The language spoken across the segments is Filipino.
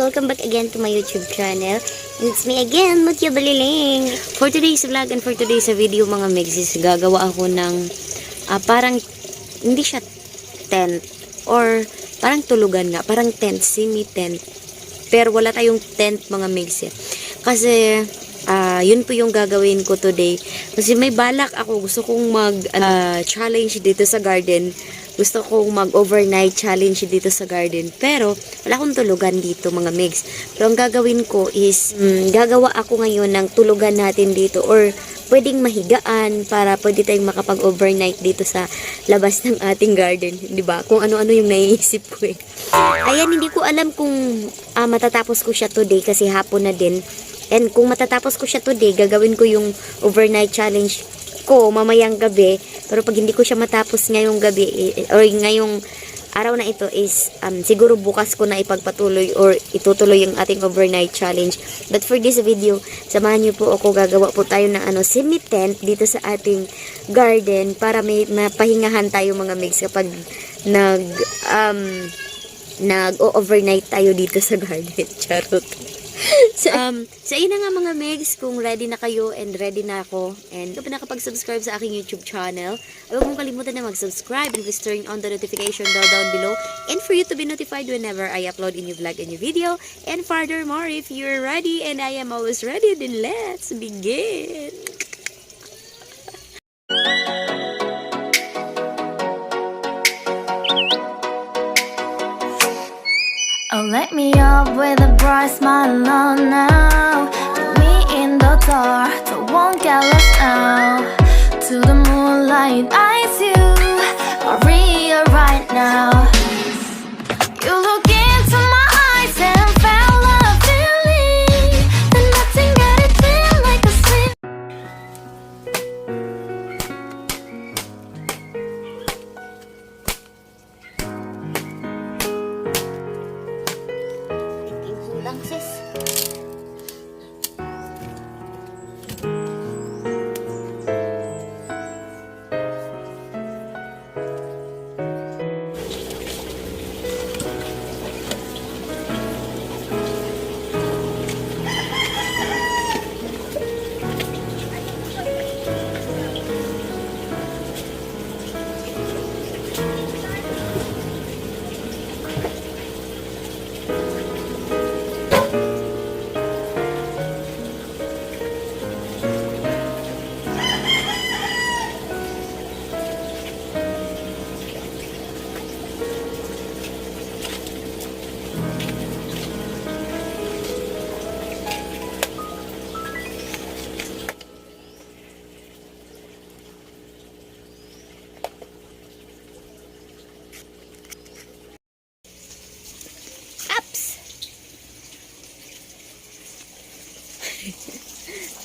welcome back again to my YouTube channel. It's me again, Mutya Baliling. For today's vlog and for today's video mga megsis, gagawa ako ng parang, hindi siya tent or parang tulugan nga, parang tent, semi-tent. Pero wala tayong tent mga megsis. Kasi yun po yung gagawin ko today. Kasi may balak ako, gusto kong mag-challenge dito sa garden. Gusto kong mag-overnight challenge dito sa garden. Pero, wala akong tulugan dito mga megs. Pero ang gagawin ko is, gagawa ako ngayon ng tulugan natin dito. Or, pwedeng mahigaan para pwede tayong makapag-overnight dito sa labas ng ating garden. Diba? Kung ano-ano yung naiisip ko eh. Ayan, hindi ko alam kung matatapos ko siya today kasi hapon na din. And kung matatapos ko siya today, gagawin ko yung overnight challenge ko mamayang gabi. Pero pag hindi ko siya matapos ngayong gabi or ngayong araw na ito is siguro bukas ko na ipagpatuloy or itutuloy yung ating overnight challenge. But for this video, samahan niyo po ako, gagawa po tayo ng semi-tent dito sa ating garden para may mapahingahan tayo mga migs kapag nag-overnight tayo dito sa garden. Charot. So yun na nga mga megs, kung ready na kayo and ready na ako and kung nakapag-subscribe sa aking YouTube channel, huwag mong kalimutan na mag-subscribe and please turn on the notification bell down below and for you to be notified whenever I upload a new vlog, a new video. And furthermore, if you're ready and I am always ready, then let's begin! Oh, let me up with a bright smile on now. Put me in the dark, so won't get lost now. To the moonlight, eyes you are real right now. You look into my eyes and felt a feeling that nothing got it feel like a sleep. Lang sis.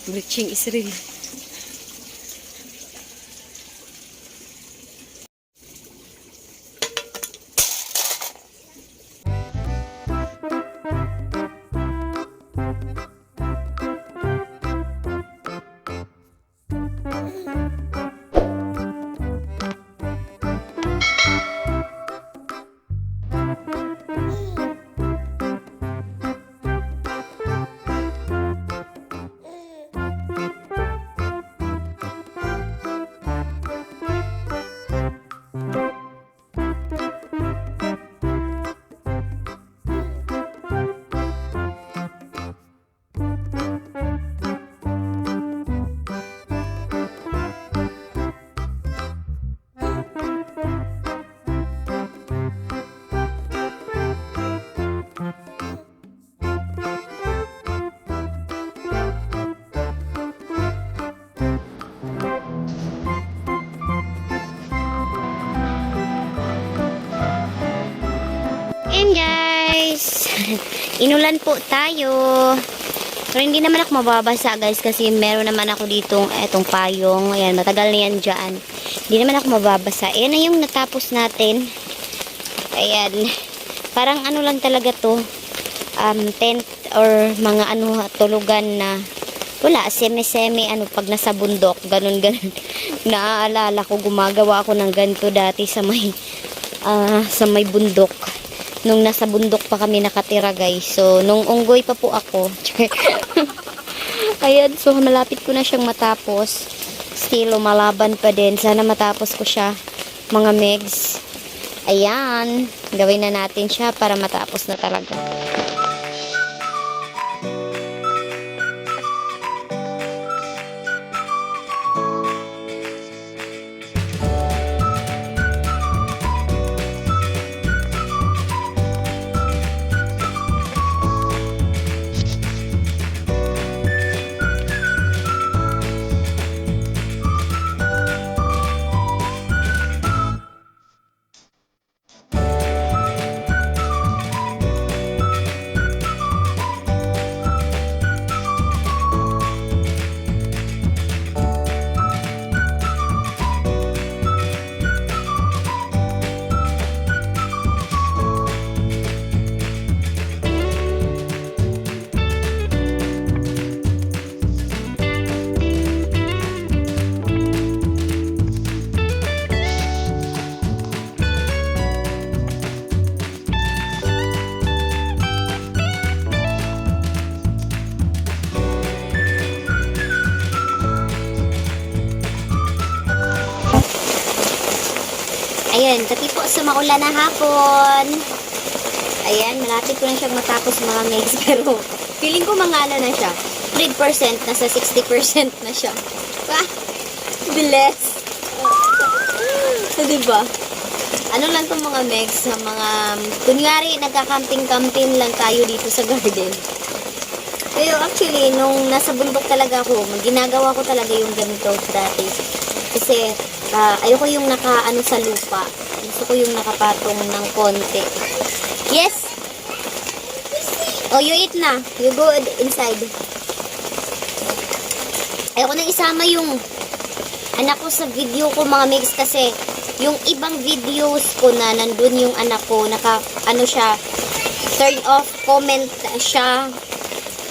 Bleaching is real. And guys, inulan po tayo. Pero hindi naman ako mababasa guys kasi meron naman ako ditong etong payong. Ayan, matagal na yan dyan. Hindi naman ako mababasa. Ayan na yung natapos natin. Ayan. Parang ano lang talaga to. Tent or mga tulugan na wala, semi-semi pag nasa bundok, ganun. Naaalala ko, gumagawa ako ng ganito dati sa may bundok. nung nasa bundok pa kami nakatira, guys. So, nung unggoy pa po ako. Ayan, so malapit ko na siyang matapos. Still, lumalaban pa din. Sana matapos ko siya, mga megs. Ayan, gawin na natin siya para matapos na talaga. Ayan, kasi po sa maulan na hapon. Ayan, malapit ko na siyang matapos, mga megs. Pero, feeling ko mga ano na siya. 100%, nasa 60% na siya. Ah, bilis. So, diba? Ano lang itong mga megs, sa mga, kunyari, nagka-camping-camping lang tayo dito sa garden. Pero actually, nung nasa bundok talaga ako, ginagawa ko talaga yung ganito dati. Kasi, ayoko yung naka-ano sa lupa. Gusto ko yung nakapatong ng konti. Yes! Oh, you eat na. You go inside. Ayoko nang isama yung anak ko sa video ko, mga mix, kasi yung ibang videos ko na nandun yung anak ko, ano siya, turn off comment siya.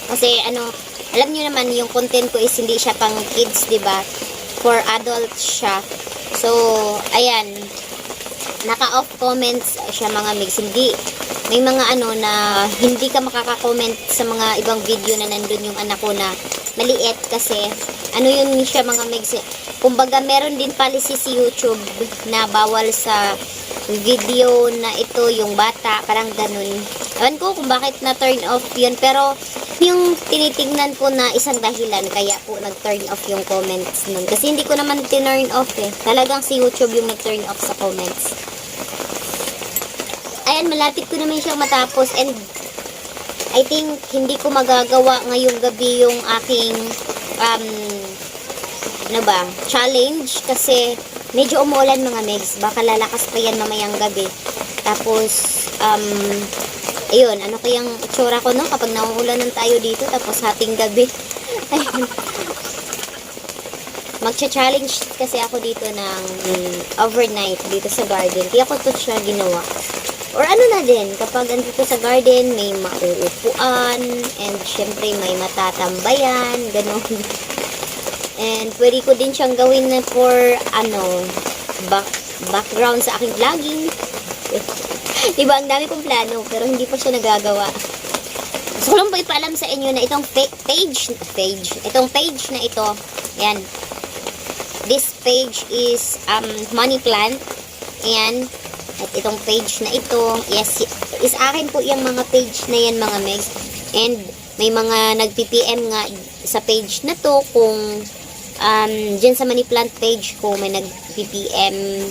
Kasi ano, alam niyo naman yung content ko is hindi siya pang kids, 'di ba? For adults siya. So, ayan, naka-off comments siya, mga mix. Hindi, may mga ano na hindi ka makaka-comment sa mga ibang video na nandun yung anak ko na maliit, kasi ano yun siya, mga mix. Kumbaga, meron din policy si YouTube na bawal sa video na ito yung bata, parang ganun. Ewan ko kung bakit na turn off yun, pero yung tinitingnan ko na isang dahilan kaya po nag-turn off yung comments nun. Kasi hindi ko naman tinurn off eh. Talagang si YouTube yung nag-turn off sa comments. Ayan, malapit ko naman siyang matapos, and I think hindi ko magagawa ngayong gabi yung aking ano ba, challenge, kasi medyo umuulan, mga megs. Baka lalakas pa yan mamayang gabi. Tapos ayun, ano kayang itsura ko no kapag nauulanan tayo dito tapos hating gabi. Ayun. Magcha-challenge kasi ako dito ng overnight dito sa garden. Kaya ko to siya ginawa. Or ano na din, kapag andito sa garden, may mauupuan, and syempre may matatambayan, ganun. And pwede ko din siyang gawin na for, background sa aking vlogging. Diba, ang dami kong plano, pero hindi pa siya nagagawa. So, lang po ipaalam sa inyo na itong itong page na ito, yan. This page is, money plant. Ayan. At itong page na ito, yes, is akin po yung mga page na yan, mga megs. And may mga nag-PPM nga sa page na to kung dyan sa money plant page ko may nag-PPM.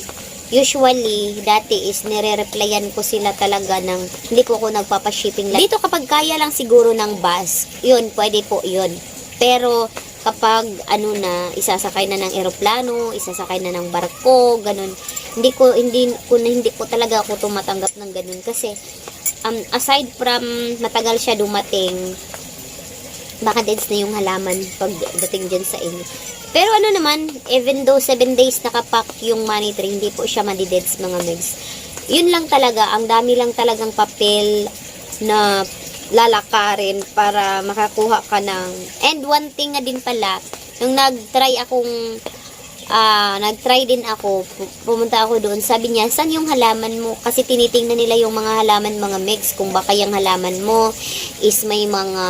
Usually, dati is nire-replyan ko sila talaga ng, hindi po ako nagpapashipping lang. Dito kapag kaya lang siguro ng bus, yun, pwede po yun. Pero kapag isasakay na ng eroplano, isasakay na ng barko, ganun, hindi ko talaga ako tumatanggap ng ganun, kasi aside from matagal siya dumating, baka deads na yung halaman pagdating dyan sa inyo. Pero even though 7 days nakapack yung money tree, hindi po siya madideads, mga megs. Yun lang talaga, ang dami lang talagang papel na lalakarin para makakuha ka ng, and one thing na din pala, nung nag-try akong nag-try din ako. Pumunta ako doon. Sabi niya, saan yung halaman mo? Kasi tinitingnan nila yung mga halaman, mga mix. Kung baka yung halaman mo is may mga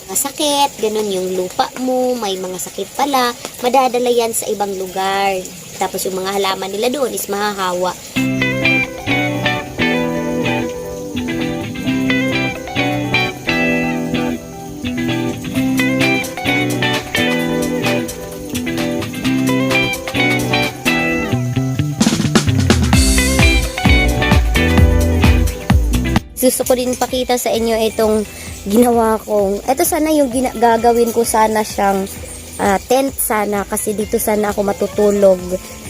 sakit, ganun yung lupa mo, may mga sakit pala. Madadala yan sa ibang lugar. Tapos yung mga halaman nila doon is mahahawa. Gusto ko din pakita sa inyo itong ginawa kong. Ito sana yung gagawin ko, sana siyang tent sana, kasi dito sana ako matutulog.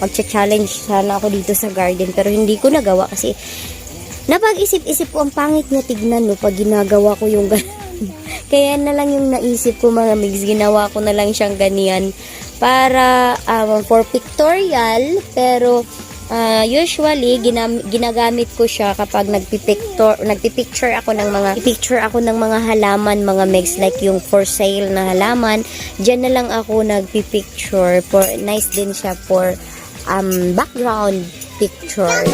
Magcha-challenge sana ako dito sa garden, pero hindi ko nagawa kasi napag-isip-isip ko, ang pangit niya tignan no pag ginagawa ko yung ganun. Kaya na lang yung naisip ko, mga migs, ginawa ko na lang siyang ganyan para for pictorial, pero usually ginagamit ko siya kapag nagpipicture ako ng mga halaman, mga mix, like yung for sale na halaman. Diyan na lang ako nagpipicture. Nice din siya for background picture.